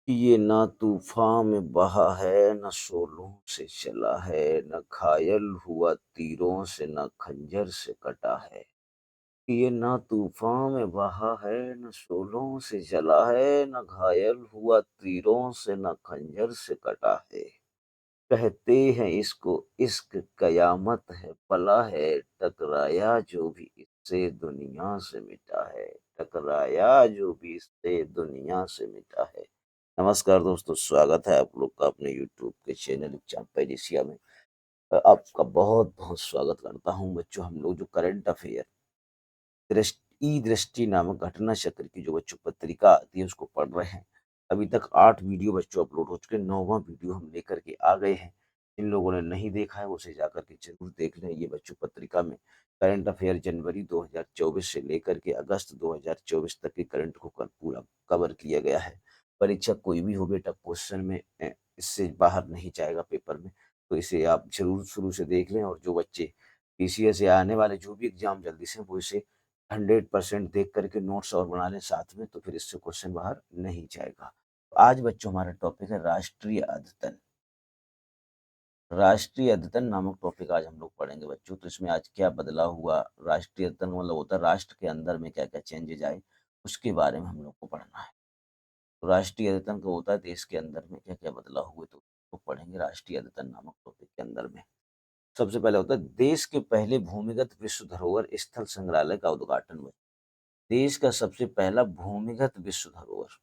ये ना तूफान में बहा है, न शोलों से चला है, न घायल हुआ तीरों से, न खंजर से कटा है। ये ना तूफान में बहा है, न शोलों से जला है, न घायल हुआ तीरों से, न खंजर से कटा है। कहते हैं इसको इश्क कयामत है, पला है टकराया जो भी इससे दुनिया से मिटा है। टकराया जो भी इससे दुनिया से मिटा है। नमस्कार दोस्तों, स्वागत है आप लोग का अपने यूट्यूब के चैनल एग्जाम पेडिसिया में। आपका बहुत बहुत स्वागत करता हूं बच्चों। हम लोग जो करंट अफेयर दृष्टि नामक घटना चक्र की जो बच्चों पत्रिका आती है उसको पढ़ रहे हैं। अभी तक 8 वीडियो बच्चों अपलोड हो चुके हैं, 9वां वीडियो हम लेकर के आ गए हैं। जिन लोगों ने नहीं देखा है उसे जाकर के जरूर देख लें। ये बच्चों पत्रिका में करंट अफेयर जनवरी 2024 से लेकर के अगस्त 2024 तक के करंट को पूरा कवर किया गया है। परीक्षा कोई भी हो बेटा, क्वेश्चन में इससे बाहर नहीं जाएगा पेपर में, तो इसे आप जरूर शुरू से देख लें। और जो बच्चे पीसीएस या आने वाले जो भी एग्जाम जल्दी से वो इसे 100% देख करके नोट्स और बना लें साथ में, तो फिर इससे क्वेश्चन बाहर नहीं जाएगा। तो आज बच्चों हमारा टॉपिक है राष्ट्रीय अद्यतन। राष्ट्रीय अद्यतन नामक टॉपिक आज हम लोग पढ़ेंगे बच्चों। तो इसमें आज क्या बदलाव हुआ, राष्ट्रीय अद्यतन मतलब होता है राष्ट्र के अंदर में क्या क्या चेंजेज आए, उसके बारे में हम लोग को पढ़ना है। तो राष्ट्रीय अद्यतन का होता है देश के अंदर में क्या क्या बदलाव हुए, तो उसको पढ़ेंगे राष्ट्रीय अद्यतन नामक टॉपिक के अंदर में। सबसे पहले होता है देश के पहले भूमिगत विश्व धरोहर स्थल संग्रहालय का उद्घाटन हुआ। देश का सबसे पहला भूमिगत विश्व धरोहर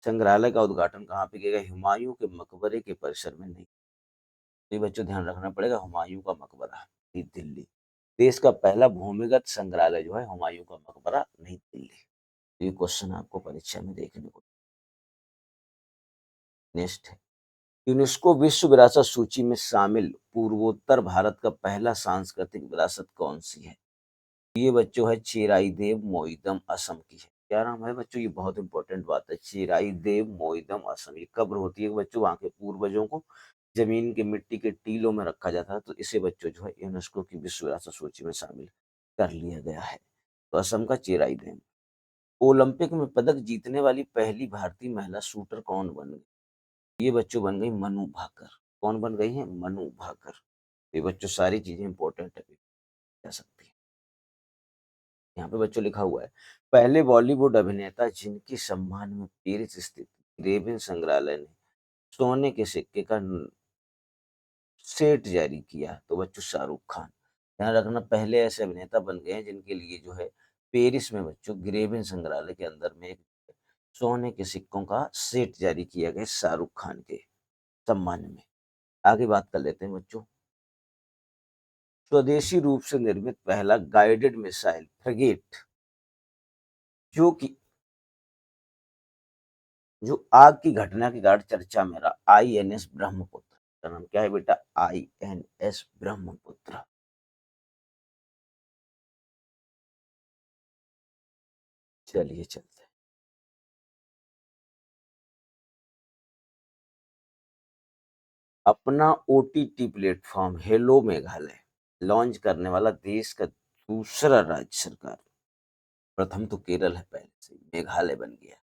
संग्रहालय का उद्घाटन कहाँ पे किया गया? हुमायूं के मकबरे के परिसर में नहीं। तो ये बच्चों ध्यान रखना पड़ेगा, हुमायूं का मकबरा नई दिल्ली। देश का पहला भूमिगत संग्रहालय जो है हुमायूं का मकबरा नई दिल्ली। तो ये क्वेश्चन आपको परीक्षा में देखने को। नेक्स्ट है यूनेस्को विश्व विरासत सूची में शामिल पूर्वोत्तर भारत का पहला सांस्कृतिक विरासत कौन सी है? ये बच्चों है चेराई देव मोइदम असम की है। क्या नाम है बच्चों? ये बहुत इंपॉर्टेंट बात है, चेराई देव मोइदम असम। ये कब्र होती है बच्चों, वहाँ के पूर्वजों को जमीन के मिट्टी के टीलों में रखा जाता है। तो इसे बच्चों जो है यूनेस्को की विश्व विरासत सूची में शामिल कर लिया गया है। तो असम का चेराई देव। ओलंपिक में पदक जीतने वाली पहली भारतीय महिला शूटर कौन बन गई? ये बच्चों बन गई मनु भाकर। कौन बन गई है? मनु भाकर। ये बच्चों सारी चीजें इंपॉर्टेंट है, जा सकती है। यहाँ पे बच्चों लिखा हुआ है पहले बॉलीवुड अभिनेता जिनके सम्मान में पेरिस स्थित ग्रेविन संग्रहालय ने सोने के सिक्के का सेट जारी किया। तो बच्चों शाहरुख खान। ध्यान रखना, पहले ऐसे अभिनेता बन गए हैं जिनके लिए जो है पेरिस में बच्चों ग्रेविन संग्रहालय के अंदर में एक सोने के सिक्कों का सेट जारी किया गया शाहरुख खान के सम्मान में। आगे बात कर लेते हैं बच्चों। स्वदेशी रूप से निर्मित पहला गाइडेड मिसाइल फ्रिगेट जो कि जो आग की घटना के कारण चर्चा में रहा, आईएनएस ब्रह्मपुत्र का नाम क्या है बेटा? आईएनएस ब्रह्मपुत्र। चलिए चलते हैं। अपना OTT platform hello Meghalaya launch करने वाला देश का दूसरा राज्य सरकार। प्रथम तो केरल है, पहले से मेघालय बन गया।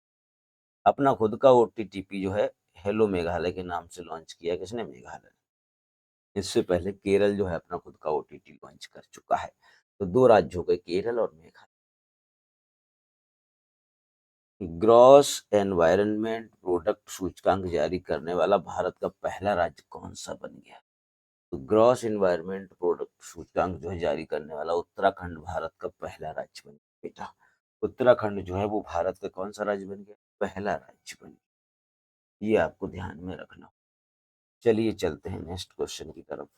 अपना खुद का ओटीटीपी जो है हेलो मेघालय के नाम से लॉन्च किया किसने? मेघालय। इससे पहले केरल जो है अपना खुद का ओटीटी लॉन्च कर चुका है। तो दो राज्य हो गए, केरल और मेघालय। ग्रॉस एनवायरनमेंट प्रोडक्ट सूचकांक जारी करने वाला भारत का पहला राज्य कौन सा बन गया? तो ग्रॉस एनवायरनमेंट प्रोडक्ट सूचकांक जो है जारी करने वाला उत्तराखंड भारत का पहला राज्य बन गया बेटा। उत्तराखंड जो है वो भारत का कौन सा राज्य बन गया? पहला राज्य बन गया। ये आपको ध्यान में रखना। चलिए चलते हैं नेक्स्ट क्वेश्चन की तरफ।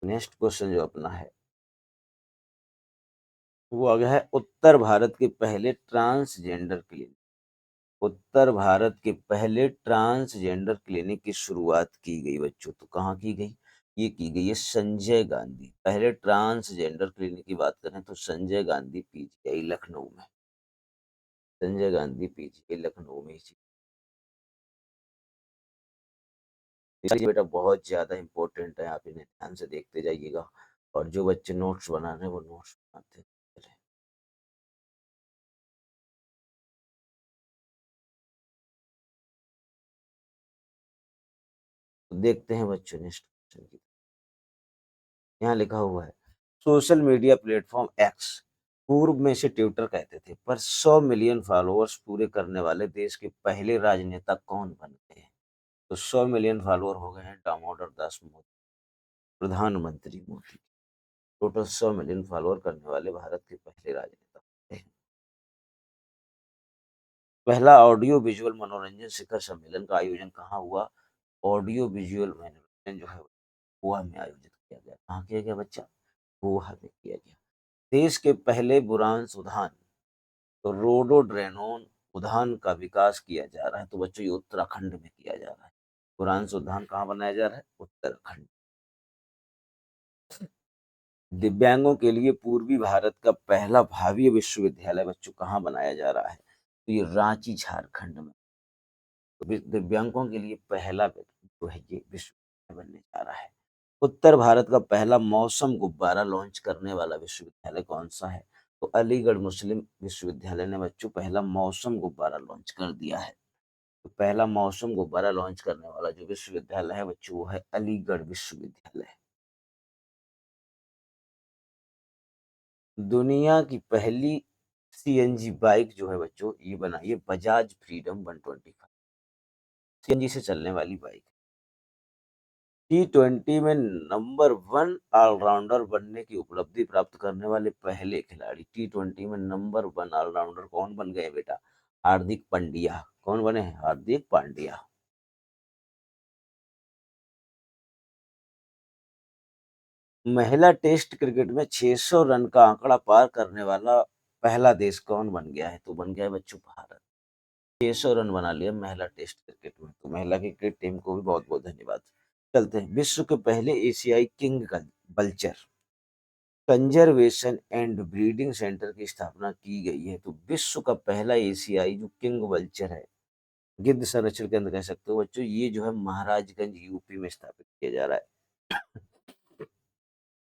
नेक्स्ट क्वेश्चन जो अपना है वो आ गया है उत्तर भारत के पहले ट्रांसजेंडर क्लिनिक। उत्तर भारत के पहले ट्रांसजेंडर क्लिनिक की शुरुआत की गई बच्चों। तो कहाँ की गई? ये की गई है संजय गांधी। पहले ट्रांसजेंडर क्लिनिक की बात करें तो संजय गांधी पीजीआई लखनऊ में। संजय गांधी पीजीआई लखनऊ में ही। ये बेटा बहुत ज्यादा इंपॉर्टेंट है, आप इन्हें ध्यान से देखते जाइएगा। और जो बच्चे नोट्स बना रहे हैं वो नोट्स बनाते रहे। तो देखते हैं बच्चों नेक्स्ट क्वेश्चन की। यहाँ लिखा हुआ है सोशल मीडिया प्लेटफॉर्म एक्स पूर्व में इसे ट्विटर कहते थे, पर 100 मिलियन फॉलोअर्स पूरे करने वाले देश के पहले राजनेता कौन बन गए हैं? तो 100 मिलियन फॉलोअर हो गए हैं दामोदर दास मोदी, प्रधानमंत्री मोदी। टोटल 100 मिलियन फॉलोअर करने वाले भारत के पहले राजनेता हैं। पहला ऑडियो विजुअल मनोरंजन शिखर सम्मेलन का आयोजन कहाँ हुआ? ऑडियो विजुअल मनोरंजन जो है गोवा में आयोजित किया गया। कहाँ किया गया बच्चा? गोवा में किया गया। देश के पहले बुरांस उद्यान तो रोडोड्रेनोन उद्यान का विकास किया जा रहा है। तो बच्चों ये उत्तराखंड में किया जा रहा है। बुरांस उद्यान कहाँ बनाया जा रहा है? उत्तराखंड। दिव्यांगों के लिए पूर्वी भारत का पहला भावी विश्वविद्यालय बच्चों कहाँ बनाया जा रहा है? तो ये रांची झारखंड में। तो दिव्यांगों के लिए पहला जो है ये विश्वविद्यालय बनने जा रहा है। उत्तर भारत का पहला मौसम गुब्बारा लॉन्च करने वाला विश्वविद्यालय कौन सा है? तो अलीगढ़ मुस्लिम विश्वविद्यालय ने बच्चों पहला मौसम गुब्बारा लॉन्च कर दिया है। तो पहला मौसम गुब्बारा लॉन्च करने वाला जो विश्वविद्यालय है बच्चों वो है अलीगढ़ विश्वविद्यालय। दुनिया की पहली सीएनजी बाइक जो है बच्चों ये बनाई है बजाज फ्रीडम 125। सीएनजी से चलने वाली बाइक। T20 में नंबर 1 ऑलराउंडर बनने की उपलब्धि प्राप्त करने वाले पहले खिलाड़ी। T20 में नंबर 1 ऑलराउंडर कौन बन गए बेटा? हार्दिक पांड्या। कौन बने हैं? हार्दिक पांड्या। महिला टेस्ट क्रिकेट में 600 रन का आंकड़ा पार करने वाला पहला देश कौन बन गया है? तो बन गया है बच्चों भारत। 600 रन बना लिया महिला टेस्ट क्रिकेट में। तो महिला क्रिकेट टीम को भी बहुत बहुत धन्यवाद। चलते हैं विश्व के पहले एशियाई king vulture conservation and breeding centre की स्थापना की गई है। तो विश्व का पहला एशियाई जो किंग वल्चर है गिद्ध संरक्षण केंद्र कह सकते हो बच्चों, ये जो है महाराजगंज यूपी में स्थापित किया जा रहा है।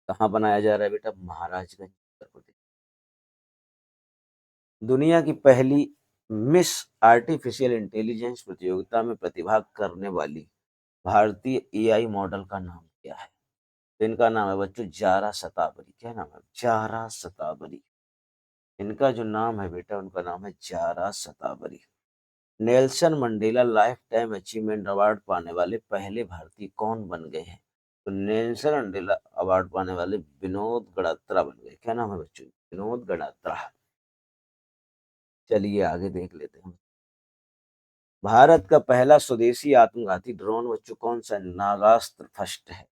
कहाँ बनाया जा रहा है बेटा? महाराजगंज उत्तर प्रदेश। दुनिया की पहली मिस आर्टिफिशियल इंटेलिजेंस प्रतियोगिता में प्रतिभाग करने वाली भारतीय एआई मॉडल का नाम क्या है? तो इनका नाम है बच्चों जारा शतावरी। क्या नाम है? जारा शतावरी। इनका जो नाम है बेटा उनका नाम है Zara Shatavari. Nelson Mandela lifetime achievement award पाने वाले पहले भारतीय कौन बन गए हैं? तो नेल्सन मंडेला अवार्ड पाने वाले विनोद गडात्रा बन गए। क्या नाम है बच्चों? विनोद गडात्रा। चलिए आगे देख लेते हैं। भारत का पहला स्वदेशी आत्मघाती ड्रोन बच्चों कौन सा? नागास्त्र फर्स्ट है।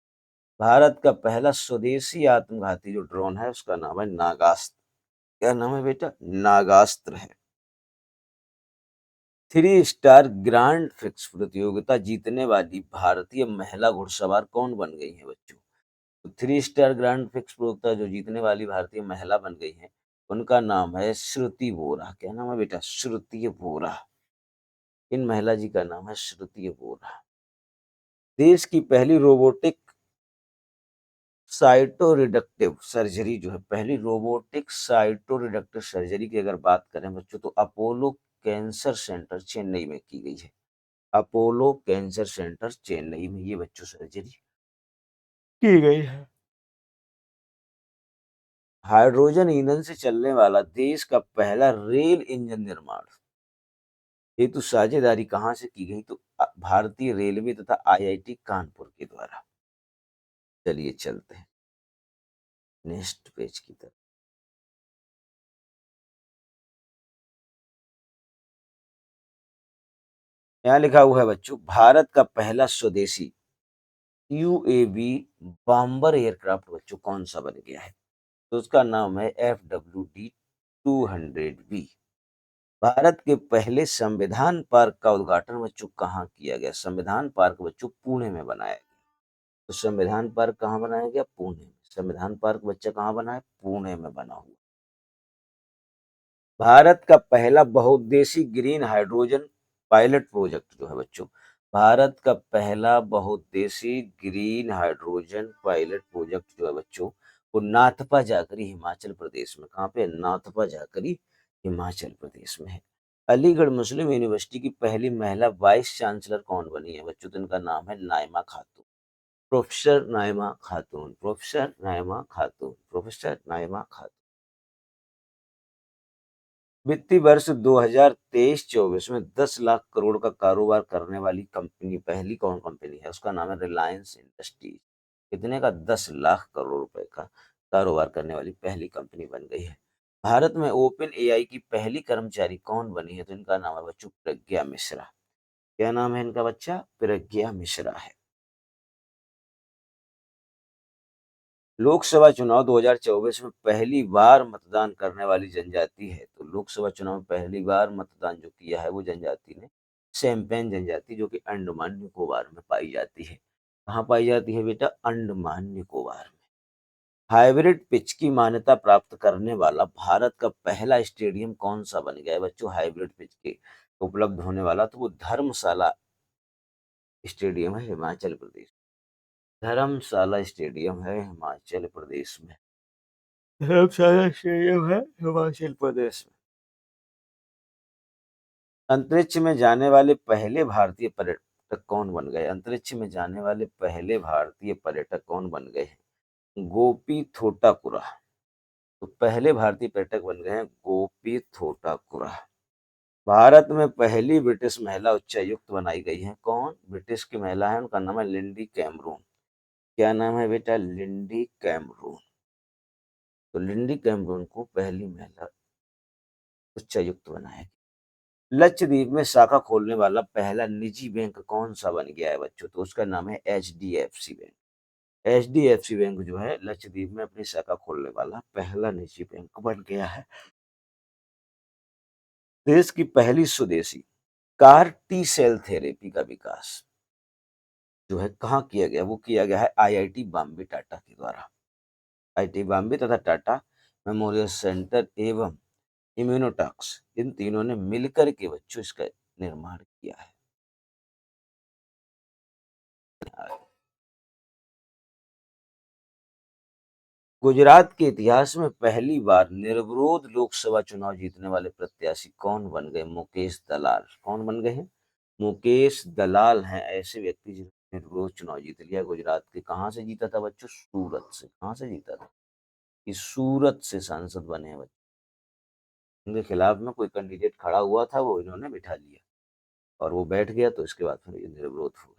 भारत का पहला स्वदेशी आत्मघाती जो ड्रोन है उसका नाम है नागास्त्र। क्या नाम है बेटा? नागास्त्र है। 3 स्टार ग्रांड फिक्स प्रतियोगिता जीतने वाली भारतीय महिला घुड़सवार कौन बन गई है बच्चों? तो 3 स्टार ग्रांड फिक्स प्रतियोगिता जो जीतने वाली भारतीय महिला बन गई है उनका नाम है श्रुति बोरा। क्या नाम है बेटा? श्रुति बोरा। इन महिला जी का नाम है श्रुति बोरा। देश की पहली रोबोटिक साइटो रिडक्टिव सर्जरी जो है पहली रोबोटिक साइटो रिडक्टिव सर्जरी की अगर बात करें बच्चों तो अपोलो कैंसर सेंटर चेन्नई में की गई है। अपोलो कैंसर सेंटर चेन्नई में ये बच्चों सर्जरी की गई है। हाइड्रोजन ईंधन से चलने वाला देश का पहला रेल इंजन निर्माण हेतु साझेदारी कहाँ से की गई? तो भारतीय रेलवे तथा आईआईटी कानपुर के द्वारा। चलिए चलते हैं नेक्स्ट पेज की तरफ। यहाँ लिखा हुआ है बच्चों भारत का पहला स्वदेशी यूएवी बॉम्बर एयरक्राफ्ट बच्चों कौन सा बन गया है? तो उसका नाम है FWD-200B। भारत के पहले संविधान पार्क का उद्घाटन बच्चों कहाँ किया गया? संविधान पार्क बच्चों पुणे में बनाया गया। तो संविधान पार्क कहाँ बनाया गया? पुणे में। संविधान पार्क बच्चा कहाँ बना है? पुणे में बना हुआ। भारत का पहला बहुउद्देशीय ग्रीन हाइड्रोजन पायलट प्रोजेक्ट जो है बच्चों, भारत का पहला बहुउद्देशीय ग्रीन हाइड्रोजन पायलट प्रोजेक्ट जो है बच्चों वो नाथपा जाकरी हिमाचल प्रदेश में। कहाँ पे? नाथपा जाकरी हिमाचल प्रदेश में है। अलीगढ़ मुस्लिम यूनिवर्सिटी की पहली महिला वाइस चांसलर कौन बनी है बच्चों? तो इनका नाम है नाइमा खातून। प्रोफेसर नाइमा खातून, प्रोफेसर नाइमा खातून, प्रोफेसर नाइमा खातून। वित्तीय वर्ष 2023-24 में 10 लाख करोड़ का कारोबार करने वाली कंपनी पहली कौन कंपनी है? उसका नाम है रिलायंस इंडस्ट्रीज। कितने का? 10 लाख करोड़ रुपए का कारोबार करने वाली पहली कंपनी बन गई है। भारत में ओपन एआई की पहली कर्मचारी कौन बनी है? तो इनका नाम है बच्चों प्रज्ञा मिश्रा। क्या नाम है इनका बच्चा? प्रज्ञा मिश्रा है। लोकसभा चुनाव 2024 में पहली बार मतदान करने वाली जनजाति है। तो लोकसभा चुनाव में पहली बार मतदान जो किया है वो जनजाति ने सेम्पेन जनजाति, जो कि अंडमान निकोबार में पाई जाती है। कहाँ पाई जाती है बेटा? अंडमान निकोबार में। हाइब्रिड पिच की मान्यता प्राप्त करने वाला भारत का पहला स्टेडियम कौन सा बन गया है बच्चों? हाइब्रिड पिच के उपलब्ध होने वाला, तो वो धर्मशाला स्टेडियम है हिमाचल प्रदेश। धर्मशाला स्टेडियम है हिमाचल प्रदेश में। धर्मशाला स्टेडियम है हिमाचल प्रदेश में। अंतरिक्ष में जाने वाले पहले भारतीय पर्यटक कौन बन गए? अंतरिक्ष में जाने वाले पहले भारतीय पर्यटक कौन बन गए हैं? गोपी थोटाकुरा। तो पहले भारतीय पर्यटक बन गए हैं गोपी थोटाकुरा। भारत में पहली ब्रिटिश महिला उच्चायुक्त बनाई गई है। कौन? ब्रिटिश की महिला है, उनका नाम है लिंडी कैमरून। क्या नाम है बेटा? Lindy Cameron. तो लिंडी कैमरून को पहली महिला उच्चायुक्त बनाया गया। लक्षद्वीप में शाखा खोलने वाला पहला निजी बैंक कौन सा बन गया है बच्चों? तो उसका नाम है एचडीएफसी बैंक। एचडीएफसी बैंक जो है लक्षद्वीप में अपनी शाखा खोलने वाला पहला निजी बैंक बन गया है। देश की पहली स्वदेशी कार टी सेल थेरेपी का विकास जो है कहाँ किया गया? वो किया गया है आईआईटी बॉम्बे टाटा के द्वारा। आईआईटी बॉम्बे तथा टाटा मेमोरियल सेंटर एवं इम्यूनोटॉक्स, इन तीनों ने मिलकर के बच्चों इसका निर्माण किया है। गुजरात के इतिहास में पहली बार निर्विरोध लोकसभा चुनाव जीतने वाले प्रत्याशी कौन बन गए? मुकेश दलाल। कौन बन गए हैं? मुकेश दलाल हैं ऐसे व्यक्ति जिन्होंने निर्विरोध चुनाव जीत लिया। गुजरात के कहाँ से जीता था बच्चों? सूरत से। कहाँ से जीता था? कि सूरत से सांसद बने हैं बच्चों। उनके खिलाफ में कोई कैंडिडेट खड़ा हुआ था, वो इन्होंने बिठा लिया और वो बैठ गया, तो इसके बाद फिर ये निर्विरोध हो गए।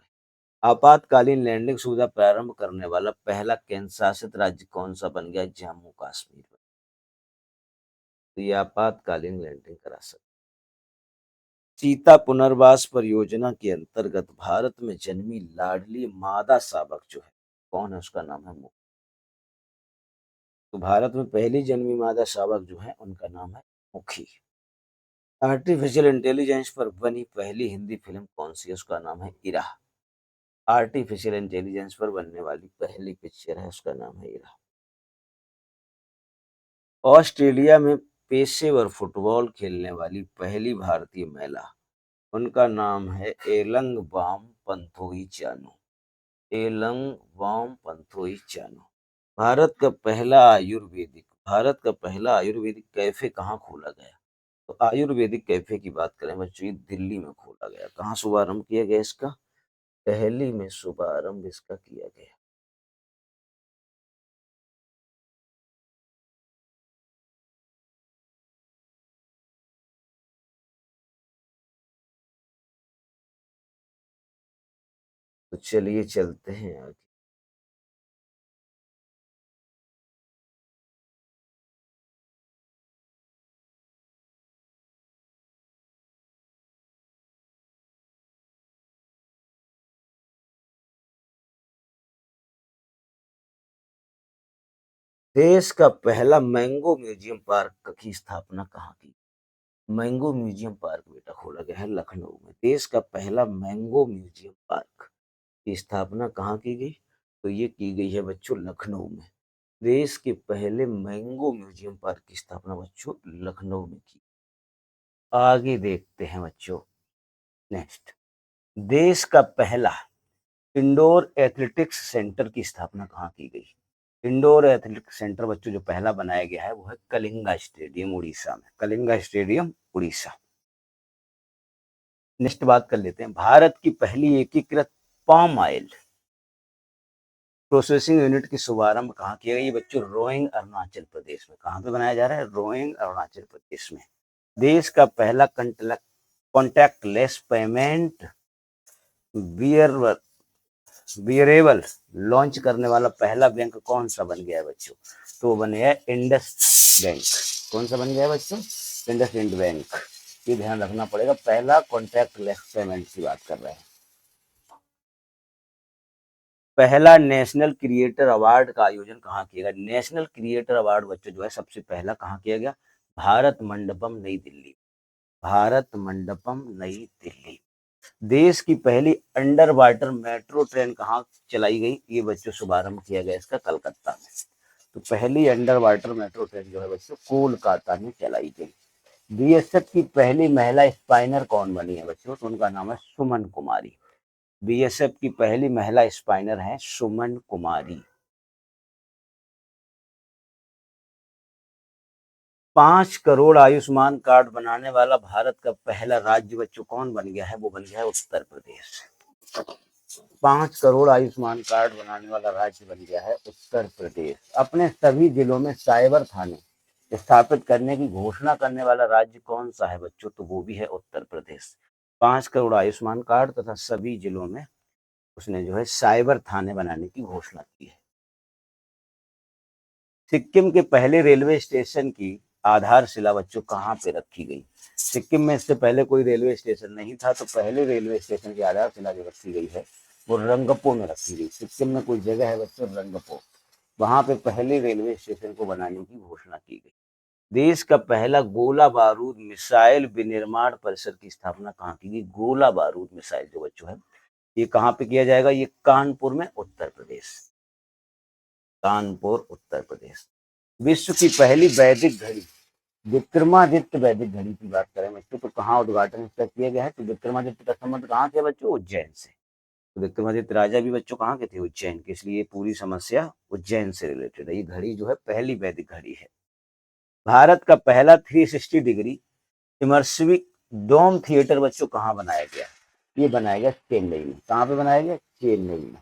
आपातकालीन लैंडिंग सुविधा प्रारंभ करने वाला पहला केंद्र शासित राज्य कौन सा बन गया? जम्मू कश्मीर। तो ये आपातकालीन लैंडिंग करा सकते। सीता पुनर्वास परियोजना के अंतर्गत भारत में जन्मी लाडली मादा शावक जो है कौन है? उसका नाम है मुखी। तो भारत में पहली जन्मी मादा शावक जो है उनका नाम है मुखी। आर्टिफिशियल इंटेलिजेंस पर बनी पहली हिंदी फिल्म कौन सी है? उसका नाम है इरा। आर्टिफिशियल इंटेलिजेंस पर बनने वाली पहली पिक्चर है, उसका नाम है इरा। ऑस्ट्रेलिया में पेशेवर फुटबॉल खेलने वाली पहली भारतीय महिला, उनका नाम है एलंगबाम पंथोई चानू। एलंगबाम पंथोई चानू। भारत का पहला आयुर्वेदिक कैफे कहाँ खोला गया? तो आयुर्वेदिक कैफे की बात करें बच्चों, ये दिल्ली में खोला गया। कहाँ शुभारंभ किया गया इसका? दिल्ली में शुभारंभ इसका किया गया। तो चलिए चलते हैं आगे। देश का पहला मैंगो म्यूजियम पार्क की स्थापना कहाँ की? मैंगो म्यूजियम पार्क बेटा खोला गया है लखनऊ में। देश का पहला मैंगो म्यूजियम पार्क की स्थापना कहाँ की गई? तो ये की गई है बच्चों लखनऊ में। देश के पहले मैंगो म्यूजियम पार्क की स्थापना बच्चों लखनऊ में की। आगे देखते हैं बच्चों। नेक्स्ट, देश का पहला इंडोर एथलेटिक्स सेंटर की स्थापना कहाँ की गई? इंडोर एथलेटिक्स सेंटर बच्चों जो पहला बनाया गया है वो है कलिंगा स्टेडियम उड़ीसा में। कलिंगा स्टेडियम उड़ीसा। नेक्स्ट बात कर लेते हैं, भारत की पहली एकीकृत पाम ऑयल प्रोसेसिंग यूनिट की शुभारंभ कहाँ किया गया? ये बच्चों रोइंग अरुणाचल प्रदेश में। कहाँ पे बनाया जा रहा है? रोइंग अरुणाचल प्रदेश में। देश का पहला contactless payment wear wearable launch करने वाला पहला बैंक कौन सा बन गया है बच्चों? तो बन गया इंडस बैंक। कौन सा बन गया है बच्चों? Indus bank. ये ध्यान रखना पड़ेगा, पहला कॉन्टैक्टलेस पेमेंट की बात कर रहे हैं। पहला नेशनल क्रिएटर अवार्ड का आयोजन कहाँ किया गया? नेशनल क्रिएटर अवार्ड बच्चों जो है सबसे पहला कहाँ किया गया? भारत मंडपम नई दिल्ली। भारत मंडपम नई दिल्ली। देश की पहली अंडर वाटर मेट्रो ट्रेन कहाँ चलाई गई? ये बच्चों शुभारंभ किया गया इसका कलकत्ता में। तो पहली अंडर वाटर मेट्रो ट्रेन जो है बच्चों कोलकाता में चलाई गई। बीएसएफ की पहली महिला स्पाइनर कौन बनी है बच्चों? तो उनका नाम है सुमन कुमारी। बीएसएफ की पहली महिला स्पाइनर है सुमन कुमारी। 5 करोड़ आयुष्मान कार्ड बनाने वाला भारत का पहला राज्य बच्चों कौन बन गया है? वो बन गया है उत्तर प्रदेश। 5 करोड़ आयुष्मान कार्ड बनाने वाला राज्य बन गया है उत्तर प्रदेश। अपने सभी जिलों में साइबर थाने स्थापित करने की घोषणा करने वाला राज्य कौन सा है बच्चों? तो वो भी है उत्तर प्रदेश। 5 करोड़ आयुष्मान कार्ड तथा सभी जिलों में उसने जो है साइबर थाने बनाने की घोषणा की है। सिक्किम के पहले रेलवे स्टेशन की आधारशिला बच्चों कहाँ पे रखी गई? सिक्किम में इससे पहले कोई रेलवे स्टेशन नहीं था, तो पहले रेलवे स्टेशन की आधारशिला जो रखी गई है वो रंगपो में रखी गई। सिक्किम में कोई जगह है बच्चों रंगपो, वहां पे पहले रेलवे स्टेशन को बनाने की घोषणा की गई। देश का पहला गोला बारूद मिसाइल विनिर्माण परिसर की स्थापना कहाँ की गई? गोला बारूद मिसाइल जो बच्चों है ये कहाँ पे किया जाएगा? ये कानपुर में, उत्तर प्रदेश। कानपुर उत्तर प्रदेश। विश्व की पहली वैदिक घड़ी विक्रमादित्य वैदिक घड़ी की बात करें बच्चों तो कहाँ उद्घाटन इसका किया गया है? तो विक्रमादित्य का संबंध कहाँ थे बच्चों? उज्जैन से। तो विक्रमादित्य राजा भी बच्चों कहाँ के थे? उज्जैन के, इसलिए पूरी समस्या उज्जैन से रिलेटेड है। ये घड़ी जो है पहली वैदिक घड़ी है। भारत का पहला 360 डिग्री इमर्सिव डोम थिएटर बच्चों कहाँ बनाया गया? ये बनाया गया चेन्नई में। कहाँ पे बनाया गया? चेन्नई में।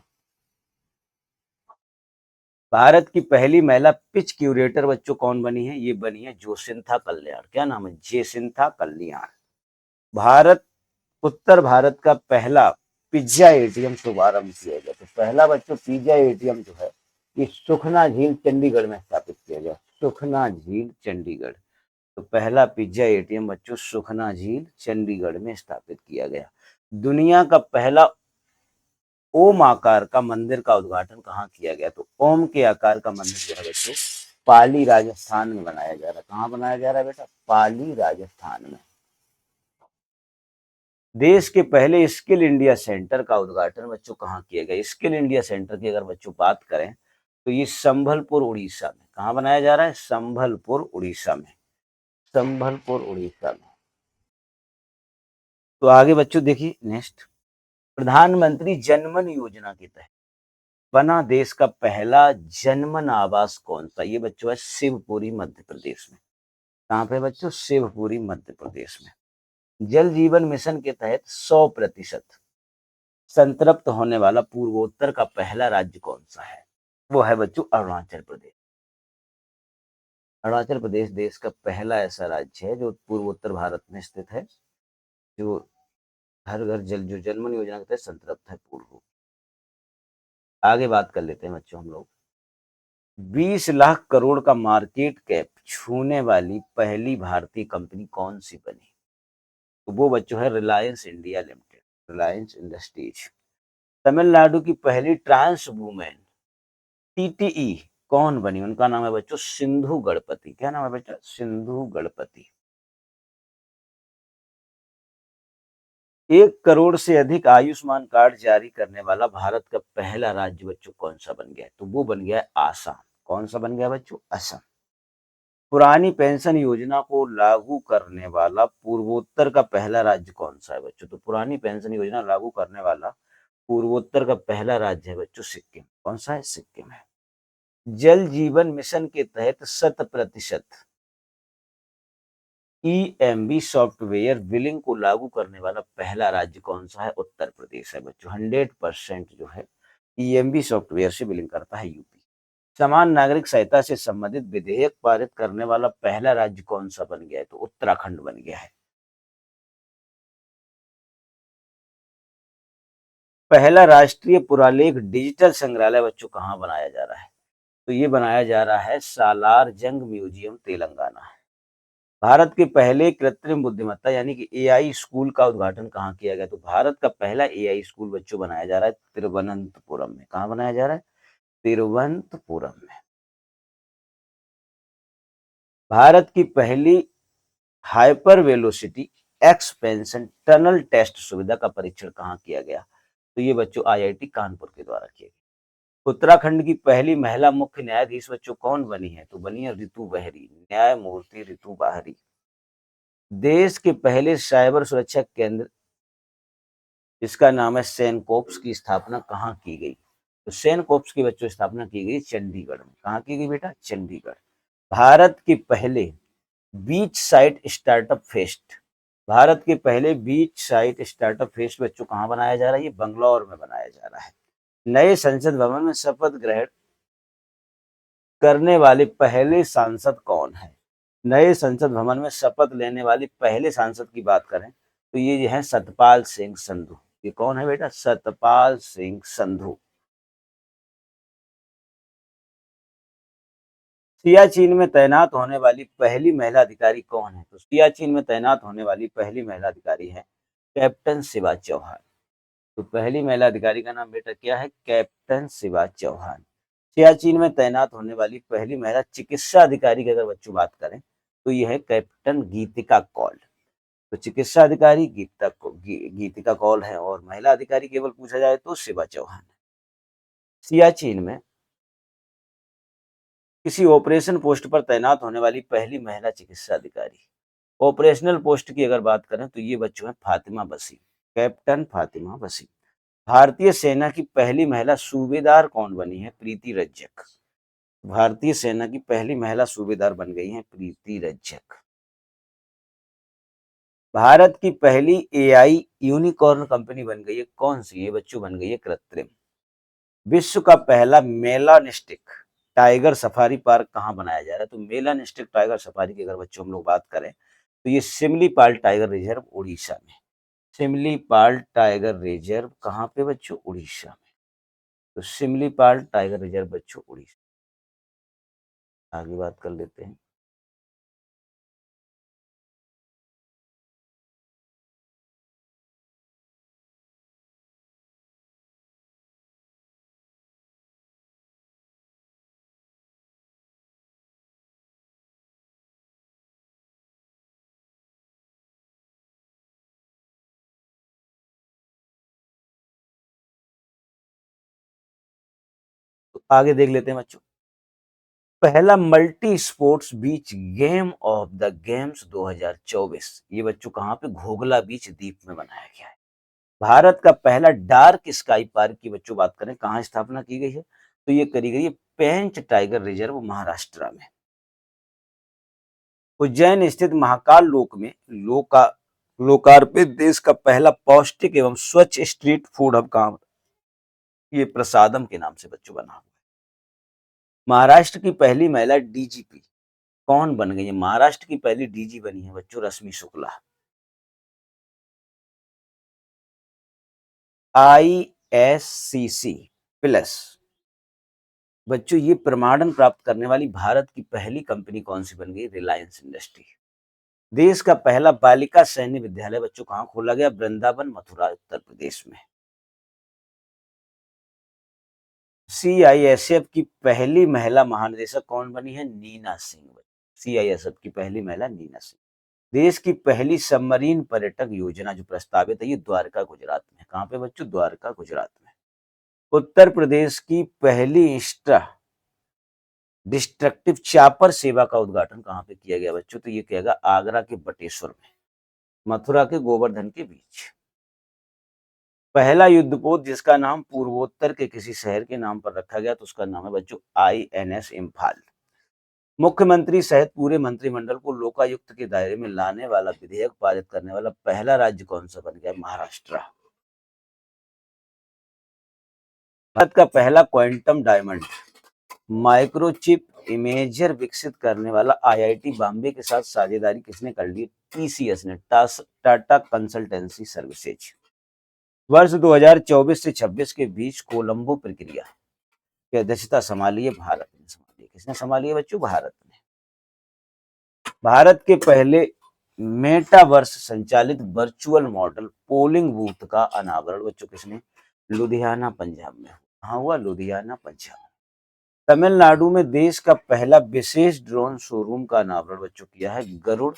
भारत की पहली महिला पिच क्यूरेटर बच्चों कौन बनी है? ये बनी है जोसिंथा कल्याण। क्या नाम है? जेसिंथा कल्याण। भारत उत्तर भारत का पहला पिज्जा एटीएम शुभारंभ किया गया। तो पहला बच्चों पिज्जा एटीएम जो है ये सुखना झील चंडीगढ़ में स्थापित किया गया। सुखना झील चंडीगढ़। तो पहला पिज्जा एटीएम बच्चों सुखना झील चंडीगढ़ में स्थापित किया गया। दुनिया का पहला ओम आकार का मंदिर का उद्घाटन कहाँ किया गया? तो ओम के आकार का मंदिर जो है बच्चों पाली राजस्थान में बनाया जा रहा है। कहाँ बनाया जा रहा है बेटा? पाली राजस्थान में। देश के पहले स्किल इंडिया सेंटर का उद्घाटन बच्चों कहाँ किया गया? स्किल इंडिया सेंटर की अगर बच्चों बात करें तो ये संभलपुर उड़ीसा में। कहाँ बनाया जा रहा है? संभलपुर उड़ीसा में। संभलपुर उड़ीसा में। तो आगे बच्चों देखिए नेक्स्ट, प्रधानमंत्री जनमन योजना के तहत बना देश का पहला जनमन आवास कौन सा? ये बच्चों है शिवपुरी मध्य प्रदेश में। कहाँ पे बच्चों? शिवपुरी मध्य प्रदेश में। जल जीवन मिशन के तहत 100% संतृप्त होने वाला पूर्वोत्तर का पहला राज्य कौन सा है? वो है बच्चों अरुणाचल प्रदेश। अरुणाचल प्रदेश देश का पहला ऐसा राज्य है जो पूर्वोत्तर भारत में स्थित है, जो हर घर जल जो जलमन योजना के तहत संतृप्त है पूर्व। आगे बात कर लेते हैं बच्चों हम लोग। 20 लाख करोड़ का मार्केट कैप छूने वाली पहली भारतीय कंपनी कौन सी बनी? तो वो बच्चों है Reliance India limited, Reliance industries. Tamil Nadu की पहली ट्रांस वुमेन टीटीई कौन बनी? उनका नाम है बच्चों सिंधु गणपति। क्या नाम है बेटा? सिंधु गणपति। 1 करोड़ से अधिक आयुष्मान कार्ड जारी करने वाला भारत का पहला राज्य बच्चों कौन सा बन गया? तो वो बन गया है आसाम। कौन सा बन गया बच्चों? असम। पुरानी पेंशन योजना को लागू करने वाला पूर्वोत्तर का पहला राज्य कौन सा है बच्चों? तो पुरानी पेंशन योजना लागू करने वाला पूर्वोत्तर का पहला राज्य है बच्चों सिक्किम। कौन सा है? सिक्किम है। जल जीवन मिशन के तहत 100% ईएमवी सॉफ्टवेयर बिलिंग को लागू करने वाला पहला राज्य कौन सा है? उत्तर प्रदेश है बच्चों। 100% जो है ईएमवी सॉफ्टवेयर से बिलिंग करता है यूपी। समान नागरिक संहिता से संबंधित विधेयक पारित करने वाला पहला राज्य कौन सा बन गया है? तो उत्तराखंड बन गया है। पहला राष्ट्रीय पुरालेख डिजिटल संग्रहालय बच्चों कहाँ बनाया जा रहा है? तो ये बनाया जा रहा है सालार जंग म्यूजियम, तेलंगाना। भारत के पहले कृत्रिम बुद्धिमत्ता यानी कि एआई स्कूल का उद्घाटन कहाँ किया गया? तो भारत का पहला एआई स्कूल बच्चों बनाया जा रहा है तिरुवनंतपुरम में। कहाँ बनाया जा रहा है? तिरुवनंतपुरम में। भारत की पहली hyper velocity expansion tunnel test सुविधा का परीक्षण कहाँ किया गया? तो ये बच्चों आईआईटी कानपुर के द्वारा किया गया। उत्तराखंड की पहली महिला मुख्य न्यायाधीश बच्चों कौन बनी है? तो बनी है रितु बहरी, न्यायमूर्ति रितु बहरी। देश के पहले साइबर सुरक्षा केंद्र जिसका नाम है सेनकोप्स की स्थापना कहाँ की गई? तो सेनकोप्स की बच्चों स्थापना की गई चंडीगढ़ में। कहाँ की गई बेटा? चंडीगढ़। भारत के पहले beach site startup fest, Bharat के पहले बीच साइट स्टार्टअप फेस्ट बच्चों कहाँ बनाया जा रहा है? ये बंगलौर में बनाया जा रहा है। नए संसद भवन में शपथ ग्रहण करने वाले पहले सांसद कौन है? नए संसद भवन में शपथ लेने वाले पहले सांसद की बात करें तो ये है सतपाल सिंह संधू। ये कौन है बेटा? सतपाल सिंह संधू। सियाचिन में तैनात होने वाली पहली महिला अधिकारी कौन है? तो सियाचिन में तैनात होने वाली पहली महिला अधिकारी है कैप्टन शिवा चौहान। तो पहली महिला अधिकारी का नाम बेटा क्या है? कैप्टन शिवा चौहान। सियाचिन में तैनात होने वाली पहली महिला चिकित्सा अधिकारी की अगर बच्चों बात करें तो यह है कैप्टन गीतिका कौल। तो चिकित्सा अधिकारी गीतिका कौल है और महिला अधिकारी केवल पूछा जाए तो शिवा चौहान है। सियाचिन में किसी ऑपरेशन पोस्ट पर तैनात होने वाली पहली महिला चिकित्सा अधिकारी, ऑपरेशनल पोस्ट की अगर बात करें तो ये बच्चों है फातिमा बसीम, कैप्टन फातिमा बसीम। भारतीय सेना की पहली महिला सूबेदार कौन बनी है? प्रीति रज्जक। भारतीय सेना की पहली महिला सूबेदार बन गई हैं प्रीति रज्जक। भारत की पहली एआई यूनिकॉर्न कंपनी बन गई है कौन सी? ये बच्चों बन गई है कृत्रिम। विश्व का पहला मेलानिस्टिक टाइगर सफारी पार्क कहाँ बनाया जा रहा है? तो मेलानिस्टिक टाइगर सफारी की अगर बच्चों हम लोग बात करें तो ये सिमलीपाल टाइगर रिजर्व उड़ीसा में। सिमलीपाल टाइगर रिजर्व कहाँ पे बच्चों? उड़ीसा में। तो सिमलीपाल टाइगर रिजर्व बच्चों उड़ीसा। आगे बात कर लेते हैं। तो आगे देख लेते हैं बच्चों। पहला multi sports beach game of the games 2024 ये बच्चों कहाँ पे? घोघला बीच द्वीप में बनाया गया है। भारत का पहला डार्क स्काई पार्क की बच्चों बात करें कहाँ स्थापना की गई है? तो ये करी गई है पेंच टाइगर रिजर्व महाराष्ट्र में। उज्जैन स्थित महाकाल लोक में लोकार्पित देश का पहला पौष्टिक एवं स्वच्छ स्ट्रीट फूड हब कहाँ? ये प्रसादम के नाम से बच्चों बना हुआ है। महाराष्ट्र की पहली महिला डीजीपी कौन बन गई है? महाराष्ट्र की पहली डीजी बनी है बच्चों रश्मि शुक्ला। आईएससीसी प्लस बच्चों ये प्रमाणन प्राप्त करने वाली भारत की पहली कंपनी कौन सी बन गई? रिलायंस इंडस्ट्री। देश का पहला बालिका सैन्य विद्यालय बच्चों कहाँ खोला गया? वृंदावन मथुरा उत्तर प्रदेश में। सीआईएसएफ की पहली महिला महानिदेशक कौन बनी है? नीना सिंह। सीआईएसएफ की पहली महिला नीना सिंह। देश की पहली सबमरीन पर्यटक योजना जो प्रस्तावित है ये द्वारका गुजरात में। कहाँ पे बच्चों? द्वारका गुजरात में। उत्तर प्रदेश की पहली इंस्टा डिस्ट्रक्टिव चापर सेवा का उद्घाटन कहाँ पे किया गया बच्चों? तो ये किया गया आगरा के बटेश्वर में, मथुरा के गोवर्धन के बीच। पहला युद्धपोत जिसका नाम पूर्वोत्तर के किसी शहर के नाम पर रखा गया तो उसका नाम है बच्चों आईएनएस इम्फाल। मुख्यमंत्री सहित पूरे मंत्रिमंडल को लोकायुक्त के दायरे में लाने वाला विधेयक पारित करने वाला पहला राज्य कौन सा बन गया? महाराष्ट्र। भारत का पहला क्वांटम डायमंड माइक्रोचिप इमेजर विकसित करने वाला आईआईटी बॉम्बे के साथ साझेदारी किसने कर ली? टीसीएस ने, टाटा कंसल्टेंसी सर्विसेज। वर्ष 2024 से 26 के बीच कोलंबो प्रक्रिया की अध्यक्षता संभाली है भारत ने संभाली है। किसने संभाली है बच्चों? भारत ने। भारत के पहले मेटावर्स संचालित वर्चुअल मॉडल पोलिंग बूथ का अनावरण बच्चों किसने? लुधियाना पंजाब में। कहाँ हुआ? लुधियाना पंजाब। तमिलनाडु में देश का पहला विशेष ड्रोन शोरूम का अनावरण बच्चों किया है गरुड़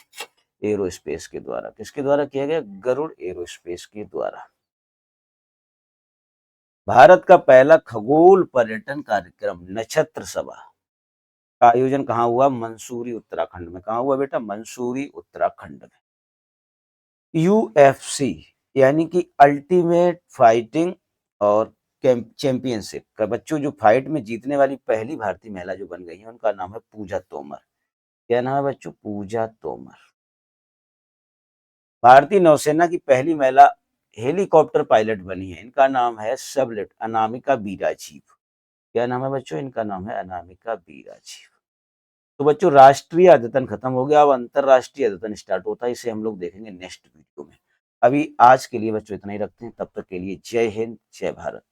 एरोस्पेस के द्वारा। किसके द्वारा किया गया? गरुड़ एरोस्पेस के द्वारा। भारत का पहला खगोल पर्यटन कार्यक्रम नक्षत्र सभा का आयोजन कहाँ हुआ? मंसूरी उत्तराखंड में। कहाँ हुआ बेटा? मंसूरी उत्तराखंड में। यूएफसी यानी कि अल्टीमेट फाइटिंग और चैंपियनशिप का बच्चों जो फाइट में जीतने वाली पहली भारतीय महिला जो बन गई है उनका नाम है पूजा तोमर। क्या नाम है बच्चों? पूजा तोमर। भारतीय नौसेना की पहली महिला हेलीकॉप्टर पायलट बनी है, इनका नाम है सब अनामिका बीराजीव। क्या नाम है बच्चों? इनका नाम है अनामिका बीराजीव। तो बच्चों राष्ट्रीय अद्यतन खत्म हो गया, अब अंतरराष्ट्रीय अद्यतन स्टार्ट होता है, इसे हम लोग देखेंगे नेक्स्ट वीडियो में। अभी आज के लिए बच्चों इतना ही रखते हैं, तब तक के लिए जय हिंद, जय भारत।